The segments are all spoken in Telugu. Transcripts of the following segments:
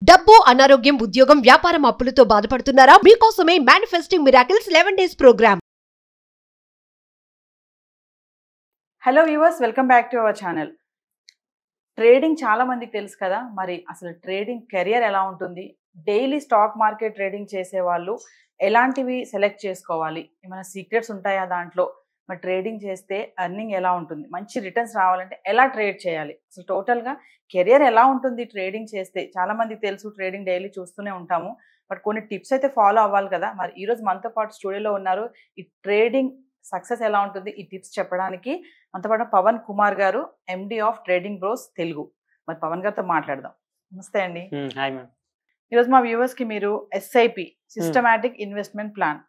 డబ్బు, అనారోగ్యం, ఉద్యోగం, వ్యాపారం, అప్పులతో బాధపడుతున్నారా? మీకోసమే manifesting miracles 11 days programme. Hello viewers, welcome back to our channel. Trading చాలా మందికి తెలుసు కదా, మరి అసలు ట్రేడింగ్ కెరియర్ ఎలా ఉంటుంది, డైలీ స్టాక్ మార్కెట్ ట్రేడింగ్ చేసే వాళ్ళు ఎలాంటివి సెలెక్ట్ చేసుకోవాలి, ఏమైనా సీక్రెట్స్ ఉంటాయా దాంట్లో, మరి ట్రేడింగ్ చేస్తే ఎర్నింగ్ ఎలా ఉంటుంది, మంచి రిటర్న్స్ రావాలంటే ఎలా ట్రేడ్ చేయాలి, అసలు టోటల్గా కెరియర్ ఎలా ఉంటుంది ట్రేడింగ్ చేస్తే. చాలా మందికి తెలుసు, ట్రేడింగ్ డైలీ చూస్తూనే ఉంటాము, బట్ కొన్ని టిప్స్ అయితే ఫాలో అవ్వాలి కదా. మరి ఈరోజు మనతో పాటు స్టూడియోలో ఉన్నారు, ఈ ట్రేడింగ్ సక్సెస్ ఎలా ఉంటుంది ఈ టిప్స్ చెప్పడానికి మనతో పాటు పవన్ కుమార్ గారు, MD of trading bros Telugu. మరి పవన్ గారితో మాట్లాడదాం. నమస్తే అండి. ఈరోజు మా వ్యూవర్స్ కి మీరు ఎస్ఐపి, సిస్టమాటిక్ ఇన్వెస్ట్మెంట్ ప్లాన్,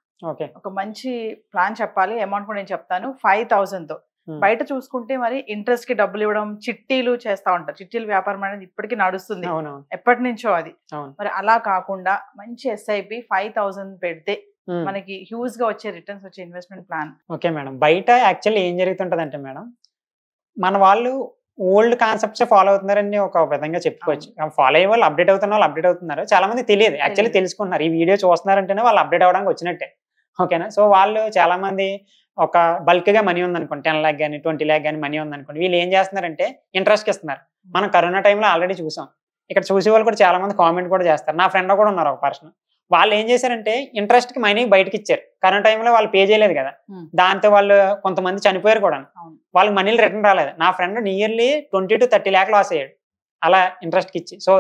ఒక మంచి ప్లాన్ చెప్పాలి. అమౌంట్ కూడా నేను చెప్తాను. 5,000 తో బయట చూసుకుంటే మరి ఇంట్రెస్ట్ కి డబ్బులు ఇవ్వడం, చిట్టీలు చేస్తా ఉంటారు. చిట్టీల వ్యాపారం అనేది ఇప్పటికీ నడుస్తుంది, ఎప్పటి నుంచో అది. మరి అలా కాకుండా మంచి ఎస్ఐపి 5,000 పెడితే మనకి హ్యూజ్ గా వచ్చే రిటర్న్స్ వచ్చే ఇన్వెస్ట్మెంట్ ప్లాన్. ఓకే మేడం, బయట యాక్చువల్లీ ఏం జరుగుతుంటది అంటే మేడం, మన వాళ్ళు ఓల్డ్ కాన్సెప్ట్స్ ఫాలో అవుతున్నారని ఒక విధంగా చెప్పుకోవచ్చు. ఫాలో అయ్యే వాళ్ళు అప్డేట్ అవుతున్న వాళ్ళు అప్డేట్ అవుతున్నారు, చాలా మంది తెలియదు. యాక్చువల్లీ తెలుసుకుంటున్నారు, ఈ వీడియో చూస్తున్నారంటేనే వాళ్ళు అప్డేట్ అవ్వడానికి వచ్చినట్టే. ఓకేనా? సో వాళ్ళు చాలా మంది ఒక బల్క్ గా మనీ ఉందనుకోండి, 10 lakh కానీ 20 lakh కానీ మనీ ఉందనుకోండి, వీళ్ళు ఏం చేస్తున్నారంటే ఇంట్రెస్ట్కి ఇస్తున్నారు. మనం కరోనా టైంలో ఆల్రెడీ చూసాం, ఇక్కడ చూసే వాళ్ళు కూడా చాలా మంది కామెంట్ కూడా చేస్తారు. నా ఫ్రెండ్ కూడా ఉన్నారు ఒక పర్సన్, వాళ్ళు ఏం చేశారంటే ఇంట్రెస్ట్ కి మనీ బయటకి ఇచ్చారు. కరోనా టైంలో వాళ్ళు పే చేయలేదు కదా, దాంతో వాళ్ళు కొంతమంది చనిపోయారు కూడా, వాళ్ళకి మనీలు రిటర్న్ రాలేదు. నా friend nearly 20 to 30 lakh loss అయ్యాడు అలా ఇంట్రెస్ట్కి ఇచ్చి. సో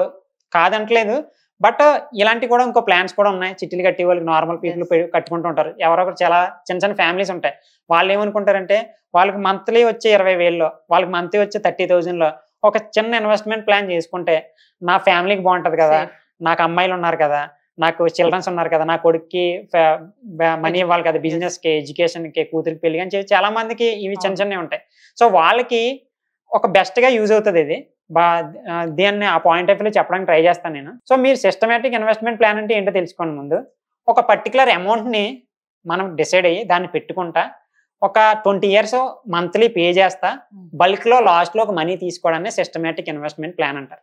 కాదంటలేదు, బట్ ఇలాంటి కూడా ఇంకో ప్లాన్స్ కూడా ఉన్నాయి. చిట్టీలు కట్టి వాళ్ళకి నార్మల్ పీపుల్ కట్టుకుంటూ ఉంటారు. ఎవరొకరు చాలా చిన్న చిన్న ఫ్యామిలీస్ ఉంటాయి, వాళ్ళు ఏమనుకుంటారంటే వాళ్ళకి మంత్లీ వచ్చే 20,000లో, వాళ్ళకి మంత్లీ వచ్చే 30,000లో ఒక చిన్న ఇన్వెస్ట్మెంట్ ప్లాన్ చేసుకుంటే నా ఫ్యామిలీకి బాగుంటది కదా, నాకు అమ్మాయిలు ఉన్నారు కదా, నాకు చిల్డ్రన్స్ ఉన్నారు కదా, నా కొడుక్కి మనీ ఇవ్వాలి కదా, బిజినెస్ కి, ఎడ్యుకేషన్ కి, కూతురికి పెళ్లి అని చెప్పి చాలా మందికి ఇవి చిన్న చిన్నవి ఉంటాయి. సో వాళ్ళకి ఒక బెస్ట్ గా యూజ్ అవుతుంది ఇది. దీన్ని ఆ పాయింట్ ఆఫ్ వ్యూ చెప్పడానికి ట్రై చేస్తాను నేను. సో మీరు సిస్టమేటిక్ ఇన్వెస్ట్మెంట్ ప్లాన్ అంటే ఏంటో తెలుసుకోండి. ముందు ఒక పర్టికులర్ అమౌంట్ ని మనం డిసైడ్ అయ్యి దాన్ని పెట్టుకుంటా ఒక 20 years మంత్లీ పే చేస్తా, బల్క్ లో లాస్ట్ లో ఒక మనీ తీసుకోవడాన్ని సిస్టమేటిక్ ఇన్వెస్ట్మెంట్ ప్లాన్ అంటారు.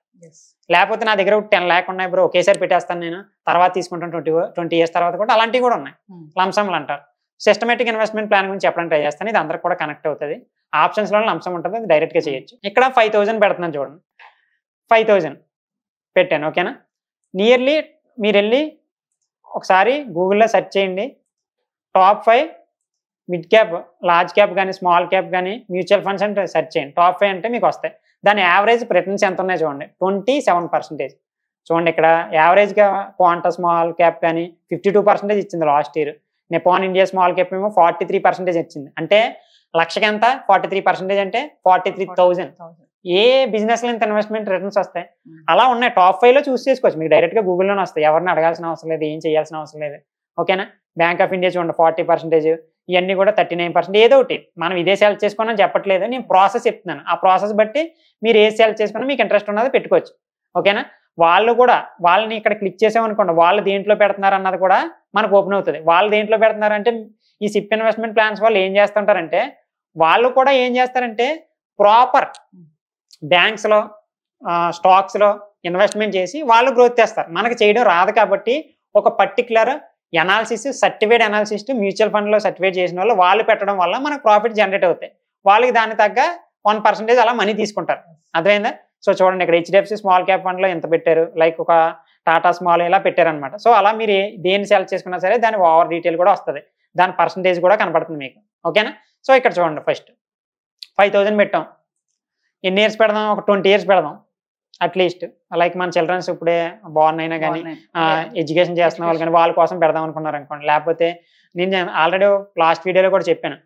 లేకపోతే నా దగ్గర 10 lakh ఉన్నాయి బ్రో, ఒకేసారి పెట్టేస్తాను నేను, తర్వాత తీసుకుంటాను 20 years తర్వాత కూడా, అలాంటివి కూడా ఉన్నాయి. లంసమ్లు అంటారు. సిస్టమేటిక్ ఇన్వెస్ట్మెంట్ ప్లాన్ గురించి చెప్పడానికి ట్రై చేస్తాను. ఇది అందరికి కూడా కనెక్ట్ అవుతుంది. ఆప్షన్స్ లో లంసం ఉంటుంది, అది డైరెక్ట్ గా చేయొచ్చు. ఇక్కడ 5,000 పెడుతున్నాను చూడండి, 5,000 పెట్టాను. ఓకేనా? నియర్లీ మీరు వెళ్ళి ఒకసారి గూగుల్లో సెర్చ్ చేయండి, top 5 mid cap, large cap కానీ స్మాల్ క్యాప్ కానీ మ్యూచువల్ ఫండ్స్ అంటే సెర్చ్ చేయండి. టాప్ 5 అంటే మీకు వస్తాయి. దాని యావరేజ్ రిటర్న్స్ ఎంత ఉన్నాయో చూడండి, 27%. చూడండి ఇక్కడ యావరేజ్గా క్వాంటా స్మాల్ క్యాప్ కానీ 52% ఇచ్చింది last year. Nippon India small cap ఏమో 43% ఇచ్చింది. అంటే లక్షకి ఎంత 43% అంటే 43,000. ఏ బిజినెస్ లో ఇంత ఇన్వెస్ట్మెంట్ రిటర్న్స్ వస్తాయి అలా ఉన్నాయి. టాప్ 5లో చూస్ చేసుకోవచ్చు, మీకు డైరెక్ట్ గా గూగుల్లోనే వస్తాయి. ఎవరిని అడగాల్సిన అవసరం లేదు, ఏం చేయాల్సిన అవసరం లేదు. ఓకేనా? బ్యాంక్ ఆఫ్ ఇండియా చూడండి 40%, ఇవన్నీ కూడా 39%. ఏదో ఒకటి మనం ఇదే సెలెక్ట్ చేసుకోవాలని చెప్పట్లేదు, నేను ప్రాసెస్ చెప్తున్నాను. ఆ ప్రాసెస్ బట్టి మీరు ఏ సెలెక్ట్ చేసుకున్నా మీకు ఇంట్రెస్ట్ ఉన్నది పెట్టుకోవచ్చు. ఓకేనా? వాళ్ళు కూడా వాళ్ళని ఇక్కడ క్లిక్ చేసామనుకోండి, వాళ్ళు దేంట్లో పెడుతున్నారు అన్నది కూడా మనకు ఓపెన్ అవుతుంది. వాళ్ళు దేంట్లో పెడుతున్నారు అంటే ఈ సిప్ ఇన్వెస్ట్మెంట్ ప్లాన్స్ వాళ్ళు ఏం చేస్తుంటారంటే, వాళ్ళు కూడా ఏం చేస్తారంటే ప్రాపర్ బ్యాంక్స్లో స్టాక్స్లో ఇన్వెస్ట్మెంట్ చేసి వాళ్ళు గ్రోత్ చేస్తారు. మనకు చేయడం రాదు కాబట్టి ఒక particular analysis, certified analyst mutual ఫండ్లో సర్టిఫైడ్ చేసిన వాళ్ళు పెట్టడం వల్ల మనకు ప్రాఫిట్ జనరేట్ అవుతాయి. వాళ్ళకి దాని తగ్గ 1% అలా మనీ తీసుకుంటారు. అర్థమైందా? సో చూడండి ఇక్కడ హెచ్డిఎఫ్సి స్మాల్ క్యాప్ ఫండ్లో ఎంత పెట్టారు, లైక్ ఒక టాటా స్మాల్ ఇలా పెట్టారనమాట. సో అలా మీరు దేన్ని సెలెక్ట్ చేసుకున్నా సరే దాని ఓవర్ డీటెయిల్ కూడా వస్తుంది, దాని పర్సంటేజ్ కూడా కనపడుతుంది మీకు. ఓకేనా? సో ఇక్కడ చూడండి, ఫస్ట్ 5,000 పెట్టాం. ఎన్ని ఇయర్స్ పెడదాం? ఒక 20 years పెడదాం అట్లీస్ట్. లైక్ మన చిల్డ్రన్స్ ఇప్పుడే బార్న్ అయినా కానీ ఎడ్యుకేషన్ చేస్తున్న వాళ్ళు కానీ వాళ్ళ కోసం పెడదాం అనుకున్నారు అనుకోండి. లేకపోతే నేను ఆల్రెడీ లాస్ట్ వీడియోలో కూడా చెప్పాను,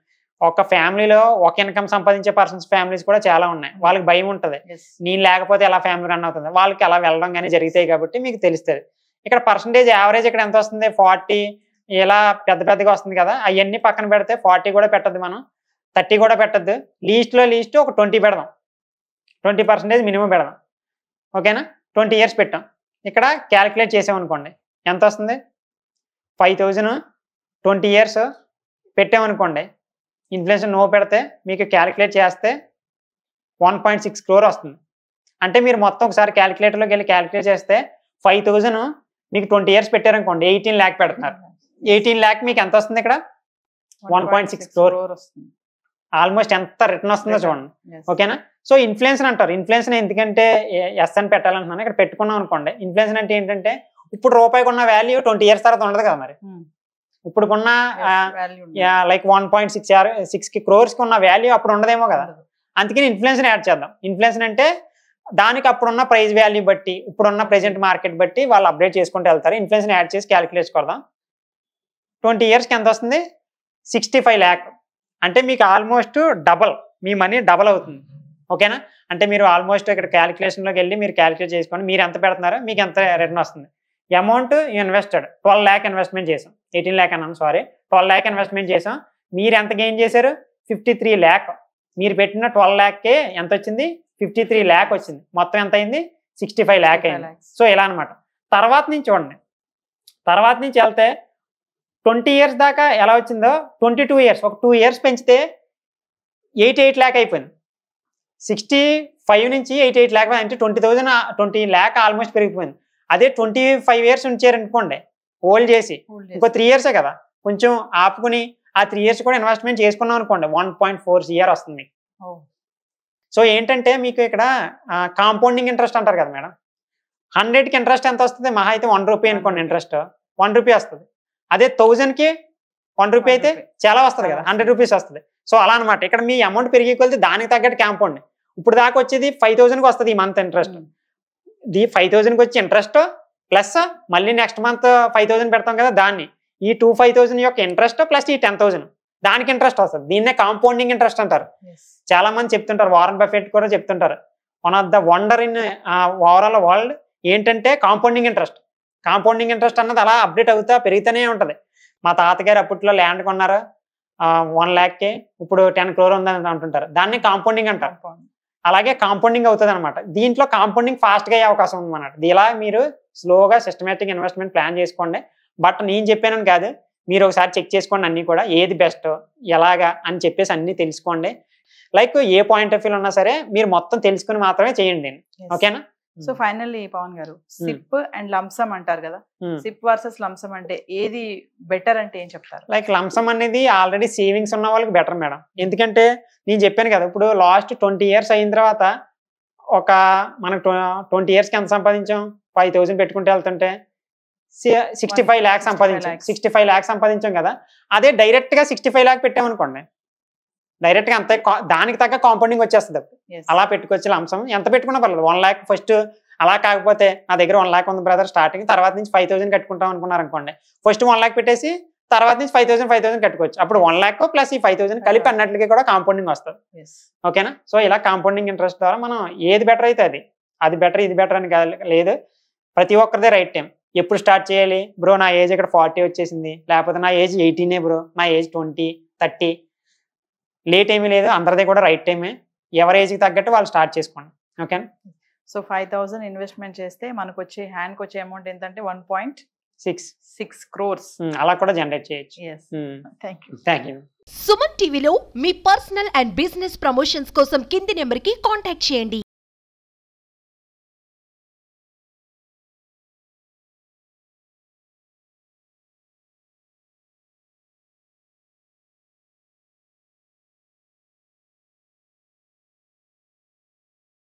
ఒక ఫ్యామిలీలో ఒక ఇన్కమ్ సంపాదించే పర్సన్స్ ఫ్యామిలీస్ కూడా చాలా ఉన్నాయి. వాళ్ళకి భయం ఉంటుంది, నేను లేకపోతే ఎలా ఫ్యామిలీ రన్ అవుతుంది, వాళ్ళకి అలా వెళ్ళడం కానీ జరుగుతాయి కాబట్టి మీకు తెలుస్తుంది. ఇక్కడ పర్సంటేజ్ యావరేజ్ ఇక్కడ ఎంత వస్తుంది? 40 ఇలా పెద్ద పెద్దగా వస్తుంది కదా, అవన్నీ పక్కన పెడితే 40 కూడా పెట్టద్దు, మనం 30 కూడా పెట్టద్దు. లీస్ట్లో ఒక 20 పెడదాం, 20% మినిమం పెడదాం. ఓకేనా? 20 years పెట్టాం. ఇక్కడ క్యాలిక్యులేట్ చేసామనుకోండి ఎంత వస్తుంది? 5,000 20 years పెట్టామనుకోండి, ఇన్ఫ్లేషన్ నో పెడితే మీకు క్యాలిక్యులేట్ చేస్తే 1.6 crore వస్తుంది. అంటే మీరు మొత్తం ఒకసారి క్యాలిక్యులేటర్లోకి వెళ్ళి క్యాలిక్యులేట్ చేస్తే 5,000 మీకు 20 years పెట్టారనుకోండి 18 lakh పెడుతున్నారు. 18 lakh మీకు ఎంత వస్తుంది ఇక్కడ 1.6 crore వస్తుంది. ఆల్మోస్ట్ ఎంత రిటర్న్ వస్తుందో చూడండి. ఓకేనా? సో ఇన్ఫ్లుయెన్సర్ అంటారు. ఇన్ఫ్లుయెన్సర్ ఎందుకంటే ఎస్ అని పెట్టాలంటున్నాను. ఇక్కడ పెట్టుకున్నాం అనుకోండి. ఇన్ఫ్లుయెన్సర్ అంటే ఏంటంటే ఇప్పుడు రూపాయికి ఉన్న వాల్యూ 20 years తర్వాత ఉండదు కదా మరి. ఇప్పుడుకున్న లైక్ 1.6 crores ఉన్న వాల్యూ అప్పుడు ఉండదేమో కదా. అందుకని ఇన్ఫ్లుయెన్సర్ యాడ్ చేద్దాం. ఇన్ఫ్లుయెన్సర్ అంటే దానికి అప్పుడున్న ప్రైస్ వాల్యూ బట్టి ఇప్పుడున్న ప్రెజెంట్ మార్కెట్ బట్టి వాళ్ళు అప్డేట్ చేసుకుంటూ వెళ్తారు. ఇన్ఫ్లుయెన్సర్ యాడ్ చేసి క్యాలిక్యులేట్ కొడదాం. 20 yearsకి ఎంత వస్తుంది 65 lakh. అంటే మీకు ఆల్మోస్ట్ డబల్, మీ మనీ డబల్ అవుతుంది. ఓకేనా? అంటే మీరు ఆల్మోస్ట్ ఇక్కడ క్యాలిక్యులేషన్లోకి వెళ్ళి మీరు క్యాలిక్యులేట్ చేసుకోండి. మీరు ఎంత పెడుతున్నారో మీకు ఎంత రిటర్న్ వస్తుంది. అమౌంట్ ఇన్వెస్టెడ్ 12 lakh ఇన్వెస్ట్మెంట్ చేసాం. 18 lakh అన్నాను, సారీ, 12 lakh ఇన్వెస్ట్మెంట్ చేసాం. మీరు ఎంత గెయిన్ చేశారు 53 lakh. మీరు పెట్టిన 12 lakhకే ఎంత వచ్చింది 53 lakh వచ్చింది. మొత్తం ఎంత అయింది 65 lakh అయింది. సో ఇలా అనమాట. తర్వాత నుంచి చూడండి, తర్వాత నుంచి వెళ్తే 20 years దాకా ఎలా వచ్చిందో 22 years, ఒక 2 years పెంచితే 88 lakh అయిపోయింది. 65 నుంచి 88 lakh అంటే 20 lakh ఆల్మోస్ట్ పెరిగిపోయింది. అదే 25 years ఉంచారనుకోండి హోల్డ్ చేసి, ఇంకో 3 years కదా, కొంచెం ఆపుకుని ఆ 3 years కూడా ఇన్వెస్ట్మెంట్ చేసుకున్నాం అనుకోండి 1.4 CR వస్తుంది. సో ఏంటంటే మీకు ఇక్కడ కాంపౌండింగ్ ఇంట్రెస్ట్ అంటారు కదా మేడం. 100కి ఇంట్రెస్ట్ ఎంత వస్తుంది? మహా అయితే 1 రూపీ అనుకోండి. ఇంట్రెస్ట్ 1 రూపీ వస్తుంది. అదే 1000కి 1 రూపీ అయితే చాలా వస్తుంది కదా, 100 rupees వస్తుంది. సో అలా అనమాట. ఇక్కడ మీ అమౌంట్ పెరిగి కొలితే దానికి తగ్గట్టు కాంపౌండ్. ఇప్పుడు దాకా వచ్చేది 5,000కి వస్తుంది ఈ మంత్ ఇంట్రెస్ట్. 5,000కి వచ్చి ఇంట్రెస్ట్ ప్లస్ మళ్ళీ నెక్స్ట్ మంత్ 5,000 పెడతాం కదా, దాన్ని ఈ 5,000 యొక్క ఇంట్రెస్ట్ ప్లస్ ఈ 10,000 దానికి ఇంట్రెస్ట్ వస్తుంది. దీన్నే కాంపౌండింగ్ ఇంట్రెస్ట్ అంటారు. చాలా మంది చెప్తుంటారు, వారన్ బఫెట్ కూడా చెప్తుంటారు, one of the wonder in overall world ఏంటంటే కాంపౌండింగ్ ఇంట్రెస్ట్. కాంపౌండింగ్ ఇంట్రెస్ట్ అన్నది అలా అప్డేట్ అవుతా పెరుగుతూనే ఉంటుంది. మా తాతగారు అప్పట్లో ల్యాండ్ కొన్నారు 1 lakhకే, ఇప్పుడు 10 crore ఉందని అంటుంటారు. దాన్ని కాంపౌండింగ్ అంటారు. అలాగే కాంపౌండింగ్ అవుతుంది అనమాట. దీంట్లో కాంపౌండింగ్ ఫాస్ట్గా అయ్యే అవకాశం ఉందన్నమాట. ఇలా మీరు స్లోగా సిస్టమేటిక్ ఇన్వెస్ట్మెంట్ ప్లాన్ చేసుకోండి. బట్ నేను చెప్పానని కాదు, మీరు ఒకసారి చెక్ చేసుకోండి అన్నీ కూడా, ఏది బెస్ట్ ఎలాగా అని చెప్పేసి అన్నీ తెలుసుకోండి. Like A point of view ఉన్నా సరే మీరు మొత్తం తెలుసుకుని మాత్రమే చేయండి. ఓకేనా? సో ఫైనల్లీ పవన్ గారు, సిప్ అండ్ లంసమ్ అంటారు కదా, సిప్ వర్సెస్ లంసమ్ అంటే ఏది బెటర్ అంటే ఏం చెప్తారు? లైక్ లంసమ్ అనేది ఆల్రెడీ సేవింగ్స్ ఉన్న వాళ్ళకి బెటర్ మేడం. ఎందుకంటే నేను చెప్పాను కదా, ఇప్పుడు లాస్ట్ 20 years అయిన తర్వాత ఒక మనకు 20 yearsకి ఎంత సంపాదించాం 5,000 పెట్టుకుంటే వెళ్తుంటే 65 lakh సంపాదించాం. 65 lakh సంపాదించాం కదా, అదే డైరెక్ట్గా 65 lakh పెట్టామనుకోండి, డైరెక్ట్గా అంతే దానికి తగ్గ కాంపౌండింగ్ వచ్చేస్తుంది. అలా పెట్టుకోవచ్చు. లంసం ఎంత పెట్టుకున్నా పర్లేదు. 1 lakh ఫస్ట్, అలా కాకపోతే నా దగ్గర 1 lakh ఉంది బ్రదర్ స్టార్టింగ్, తర్వాత నుంచి 5,000 కట్టుకుంటాం అనుకున్నారు అనుకోండి, ఫస్ట్ 1 lakh పెట్టేసి తర్వాత నుంచి 5,000 కట్టుకోవచ్చు. అప్పుడు 1 lakh ప్లస్ ఈ 5,000 కలిపి అన్నట్లకి కూడా కాంపౌండింగ్ వస్తుంది. ఓకేనా? సో ఇలా కాంపౌండింగ్ ఇంట్రెస్ట్ ద్వారా మనం ఏది బెటర్ అయితే అది బెటర్, ఇది బెటర్ అని లేదు. ప్రతి ఒక్కరిదే రైట్ టైం. ఎప్పుడు స్టార్ట్ చేయాలి బ్రో? నా ఏజ్ ఇక్కడ 40 వచ్చేసింది, లేకపోతే నా ఏజ్ 18 బ్రో, నా ఏజ్ 20, 30, లేట్ ఏమీ లేదు. అందరిదే కూడా రైట్ టైమే. ఎవరి ఏజ్కి తగ్గట్టు వాళ్ళు స్టార్ట్ చేసుకోండి. ఓకేనా? సో 5,000 ఇన్వెస్ట్మెంట్ చేస్తే మనకు వచ్చే హ్యాండ్కి వచ్చే అమౌంట్ ఏంటంటే 1.6 crores అలా కూడా జనరేట్ చేయొచ్చు. Thank you. సుమన్ టీవీలో మీ పర్సనల్ అండ్ బిజినెస్ ప్రమోషన్స్ కోసం కింది నెంబర్కి కాంటాక్ట్ చేయండి.